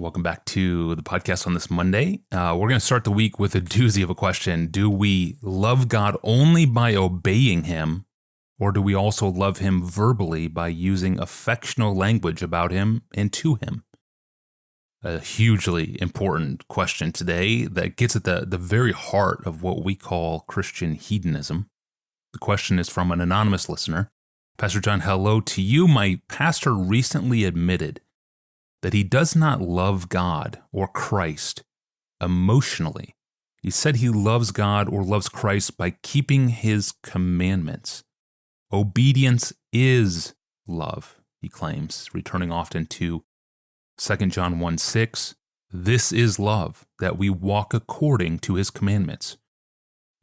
Welcome back to the podcast on this Monday. We're going to start the week with a doozy of a question. Do we love God only by obeying Him, or do we also love Him verbally by using affectional language about Him and to Him? A hugely important question today that gets at the very heart of what we call Christian hedonism. The question is from an anonymous listener. Pastor John, hello to you. My pastor recently admitted that he does not love God or Christ emotionally. He said he loves God or loves Christ by keeping His commandments. Obedience is love, he claims, returning often to 2 John 1:6. This is love, that we walk according to His commandments.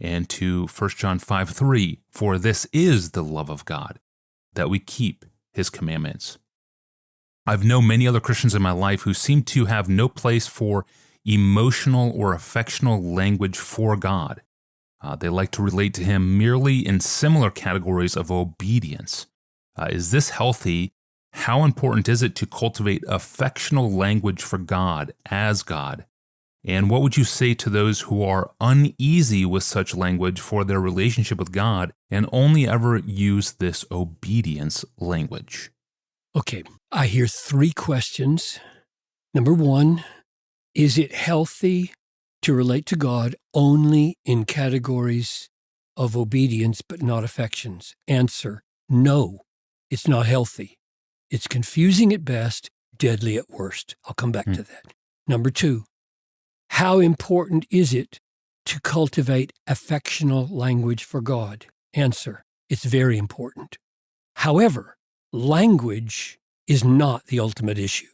And to 1 John 5:3, for this is the love of God, that we keep His commandments. I've known many other Christians in my life who seem to have no place for emotional or affectional language for God. They like to relate to Him merely in similar categories of obedience. Is this healthy? How important is it to cultivate affectional language for God as God? And what would you say to those who are uneasy with such language for their relationship with God and only ever use this obedience language? Okay, I hear three questions. Number one, is it healthy to relate to God only in categories of obedience but not affections? Answer, no, it's not healthy. It's confusing at best, deadly at worst. I'll come back to that. Number two, how important is it to cultivate affectional language for God? Answer, it's very important. However, language is not the ultimate issue.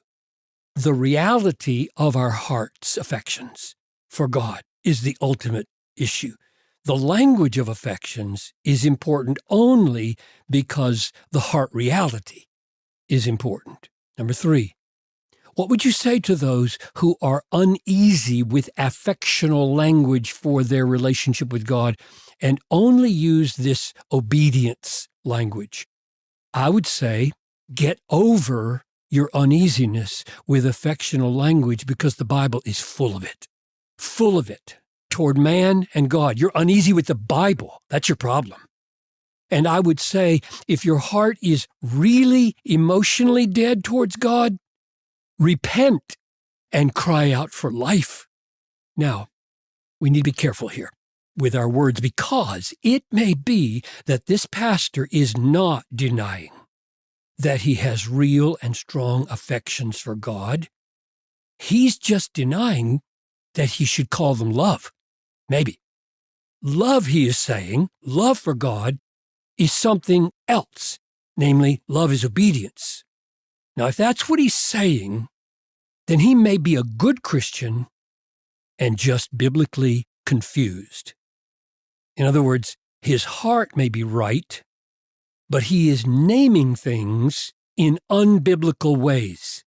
The reality of our heart's affections for God is the ultimate issue. The language of affections is important only because the heart reality is important. Number three, what would you say to those who are uneasy with affectional language for their relationship with God and only use this obedience language? I would say, get over your uneasiness with affectional language because the Bible is full of it, toward man and God. You're uneasy with the Bible. That's your problem. And I would say, if your heart is really emotionally dead towards God, repent and cry out for life. Now, we need to be careful here with our words because it may be that this pastor is not denying that he has real and strong affections for God. He's just denying that he should call them love. Maybe. Love, he is saying, love for God is something else. Namely, love is obedience. Now, if that's what he's saying, then he may be a good Christian and just biblically confused. In other words, his heart may be right, but he is naming things in unbiblical ways.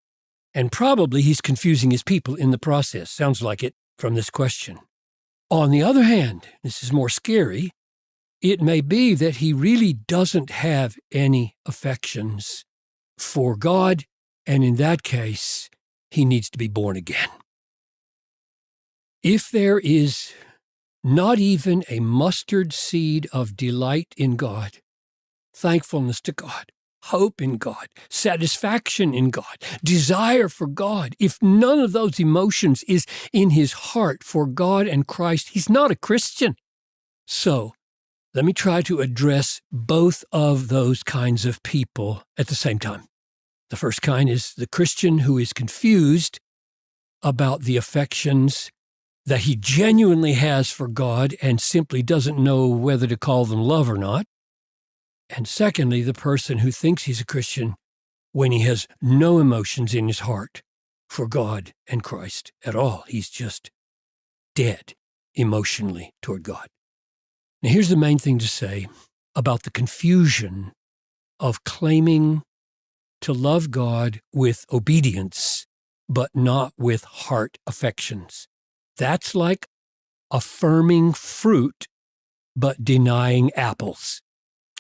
And probably he's confusing his people in the process. Sounds like it from this question. On the other hand, this is more scary, it may be that he really doesn't have any affections for God, and in that case, he needs to be born again. If there is not even a mustard seed of delight in God, thankfulness to God, hope in God, satisfaction in God, desire for God, if none of those emotions is in his heart for God and Christ, he's not a Christian. So, let me try to address both of those kinds of people at the same time. The first kind is the Christian who is confused about the affections that he genuinely has for God and simply doesn't know whether to call them love or not. And secondly, the person who thinks he's a Christian when he has no emotions in his heart for God and Christ at all. He's just dead emotionally toward God. Now, here's the main thing to say about the confusion of claiming to love God with obedience, but not with heart affections. That's like affirming fruit, but denying apples.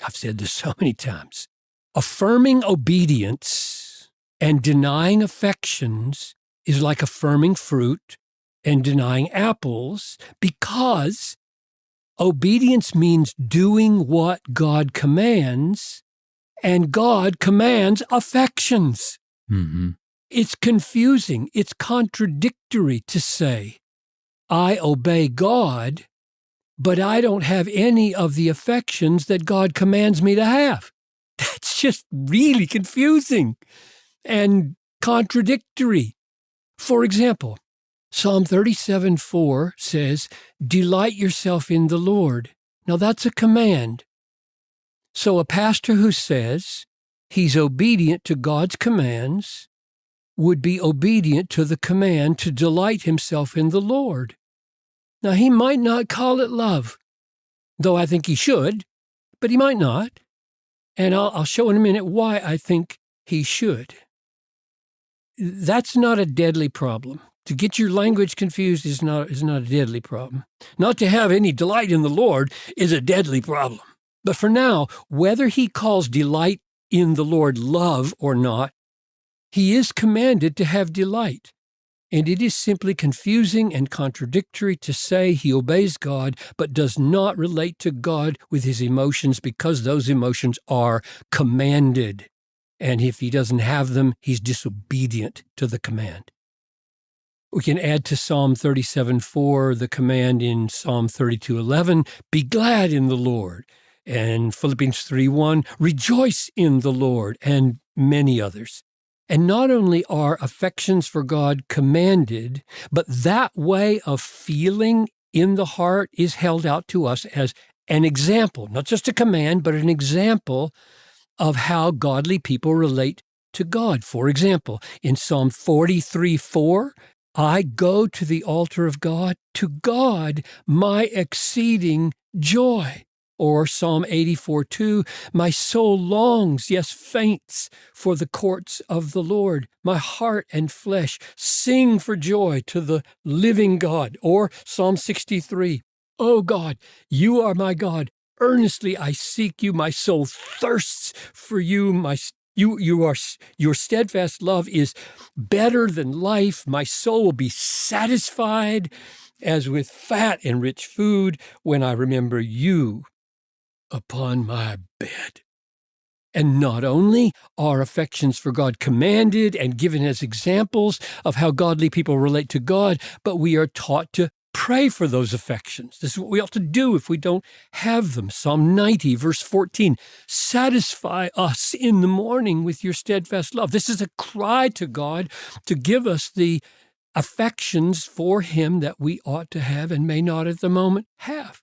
I've said this so many times. Affirming obedience and denying affections is like affirming fruit and denying apples, because obedience means doing what God commands, and God commands affections. Mm-hmm. It's confusing. It's contradictory to say, I obey God, but I don't have any of the affections that God commands me to have. That's just really confusing and contradictory. For example, Psalm 37:4 says, delight yourself in the Lord. Now that's a command. So a pastor who says he's obedient to God's commands would be obedient to the command to delight himself in the Lord. Now, he might not call it love, though I think he should, but he might not. And I'll show in a minute why I think he should. That's not a deadly problem. To get your language confused is not a deadly problem. Not to have any delight in the Lord is a deadly problem. But for now, whether he calls delight in the Lord love or not, he is commanded to have delight. And it is simply confusing and contradictory to say he obeys God, but does not relate to God with his emotions, because those emotions are commanded. And if he doesn't have them, he's disobedient to the command. We can add to Psalm 37:4 the command in Psalm 32:11, be glad in the Lord. And Philippians 3:1, rejoice in the Lord, and many others. And not only are affections for God commanded, but that way of feeling in the heart is held out to us as an example, not just a command, but an example of how godly people relate to God. For example, in Psalm 43:4, I go to the altar of God, to God my exceeding joy. Or Psalm 84:2, my soul longs, yes, faints for the courts of the Lord. My heart and flesh sing for joy to the living God. Or Psalm 63, oh God, you are my God. Earnestly I seek you. My soul thirsts for you. Your steadfast love is better than life. My soul will be satisfied as with fat and rich food when I remember you upon my bed. And not only are affections for God commanded and given as examples of how godly people relate to God, but we are taught to pray for those affections. This is what we ought to do if we don't have them. Psalm 90, verse 14, satisfy us in the morning with your steadfast love. This is a cry to God to give us the affections for him that we ought to have and may not at the moment have.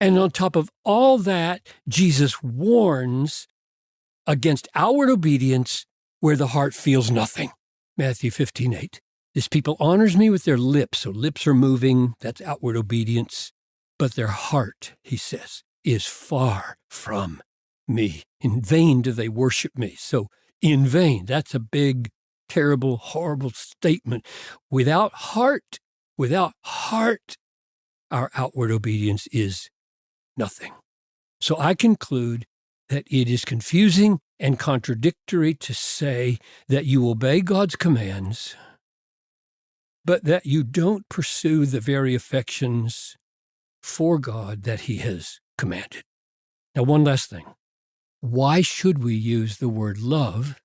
And on top of all that, Jesus warns against outward obedience where the heart feels nothing. Matthew 15:8. This people honors me with their lips. So lips are moving. That's outward obedience. But their heart, he says, is far from me. In vain do they worship me. So in vain, that's a big, terrible, horrible statement. Without heart, our outward obedience is nothing. So I conclude that it is confusing and contradictory to say that you obey God's commands, but that you don't pursue the very affections for God that he has commanded. Now, one last thing. Why should we use the word love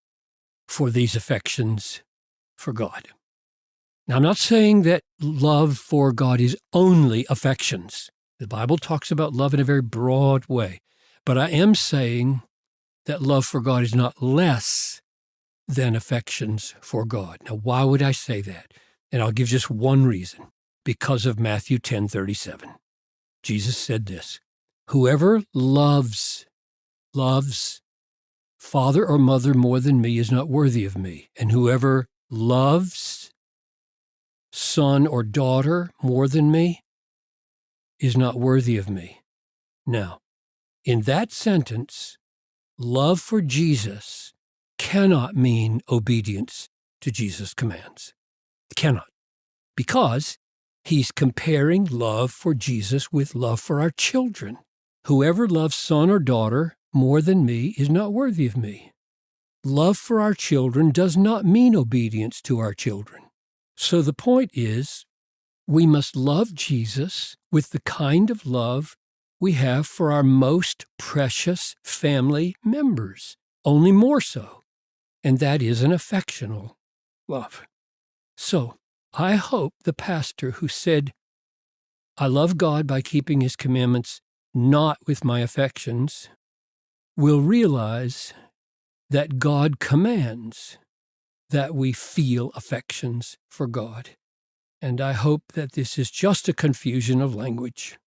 for these affections for God? Now, I'm not saying that love for God is only affections. The Bible talks about love in a very broad way. But I am saying that love for God is not less than affections for God. Now, why would I say that? And I'll give just one reason. Because of Matthew 10:37. Jesus said this, whoever loves father or mother more than me is not worthy of me. And whoever loves son or daughter more than me is not worthy of me. Now, in that sentence, love for Jesus cannot mean obedience to Jesus' commands. It cannot. Because he's comparing love for Jesus with love for our children. Whoever loves son or daughter more than me is not worthy of me. Love for our children does not mean obedience to our children. So the point is, we must love Jesus with the kind of love we have for our most precious family members, only more so. And that is an affectional love. So I hope the pastor who said, I love God by keeping his commandments, not with my affections, will realize that God commands that we feel affections for God. And I hope that this is just a confusion of language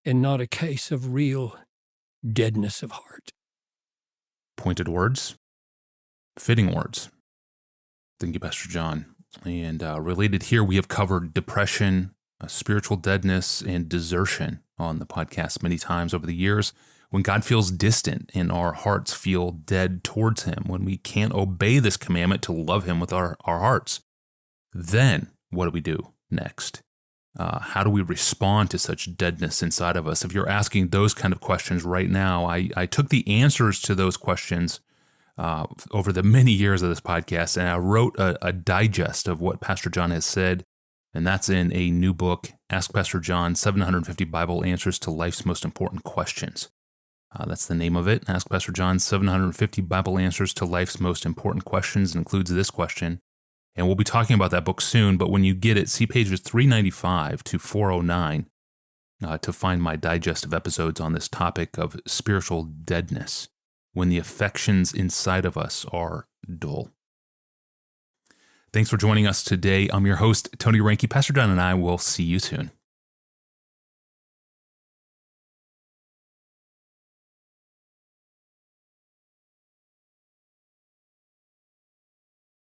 and not a case of real deadness of heart. Pointed words, fitting words. Thank you, Pastor John. And related here, we have covered depression, spiritual deadness, and desertion on the podcast many times over the years. When God feels distant and our hearts feel dead towards him, when we can't obey this commandment to love him with our hearts, then what do we do next? How do we respond to such deadness inside of us? If you're asking those kind of questions right now, I took the answers to those questions over the many years of this podcast, and I wrote a digest of what Pastor John has said, and that's in a new book, Ask Pastor John, 750 Bible Answers to Life's Most Important Questions. That's the name of it, Ask Pastor John, 750 Bible Answers to Life's Most Important Questions. It includes this question, and we'll be talking about that book soon, but when you get it, see pages 395 to 409 to find my digest of episodes on this topic of spiritual deadness, when the affections inside of us are dull. Thanks for joining us today. I'm your host, Tony Reinke. Pastor John and I will see you soon.